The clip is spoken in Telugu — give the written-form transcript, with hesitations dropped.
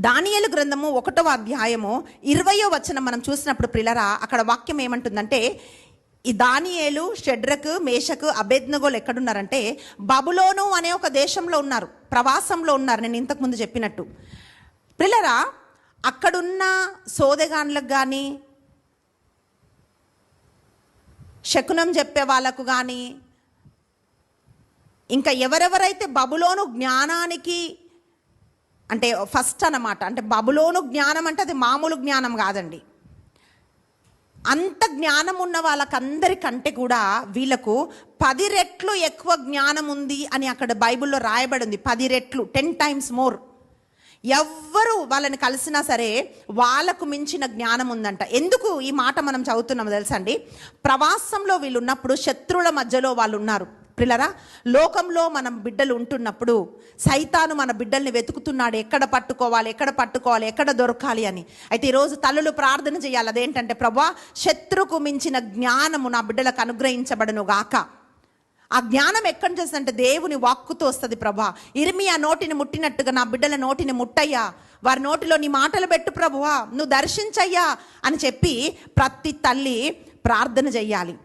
దానియేలు గ్రంథము 1వ అధ్యాయము 20వ వచనం మనం చూసినప్పుడు ప్రియులారా, అక్కడ వాక్యం ఏమంటుందంటే, ఈ దానియేలు, షడ్రకు, మేషకు, అబేద్నెగోలు ఎక్కడున్నారంటే బబులోను అనే ఒక దేశంలో ఉన్నారు, ప్రవాసంలో ఉన్నారు. నేను ఇంతకుముందు చెప్పినట్టు ప్రియులారా, అక్కడున్న సోదెగాన్లకు కానీ, శకునం చెప్పే వాళ్ళకు కానీ, ఇంకా ఎవరెవరైతే బబులోను జ్ఞానానికి అంటే ఫస్ట్ అన్నమాట, అంటే బబులోను జ్ఞానం అంటే అది మామూలు జ్ఞానం కాదండి. అంత జ్ఞానం ఉన్న వాళ్ళకందరికంటే కూడా వీళ్ళకు 10 రెట్లు ఎక్కువ జ్ఞానం ఉంది అని అక్కడ బైబిల్లో రాయబడి ఉంది. 10 రెట్లు, 10 times మోర్. ఎవ్వరు వాళ్ళని కలిసినా సరే వాళ్ళకు మించిన జ్ఞానం ఉందంట. ఎందుకు ఈ మాట మనం చదువుతున్నాము తెలుసా అండి? ప్రవాసంలో వీళ్ళు ఉన్నప్పుడు శత్రువుల మధ్యలో వాళ్ళు ఉన్నారు. ప్రియులారా, లోకంలో మనం బిడ్డలు ఉంటున్నప్పుడు సైతాను మన బిడ్డల్ని వెతుకుతున్నాడు, ఎక్కడ పట్టుకోవాలి, ఎక్కడ దొరకాలి అని. అయితే ఈరోజు తల్లులు ప్రార్థన చేయాలి. అదేంటంటే, ప్రభువా, శత్రుకు మించిన జ్ఞానము నా బిడ్డలకు అనుగ్రహించబడును గాక. ఆ జ్ఞానం ఎక్కడి నుంచి వస్తుందంటే దేవుని వాక్కుతో వస్తుంది. ప్రభువా, ఇర్మియా నోటిని ముట్టినట్టుగా నా బిడ్డల నోటిని ముట్టయ్యా, వారి నోటిలో నీ మాటలు పెట్టు ప్రభువా, నువ్వు దర్శించయ్యా అని చెప్పి ప్రతి తల్లి ప్రార్థన చెయ్యాలి.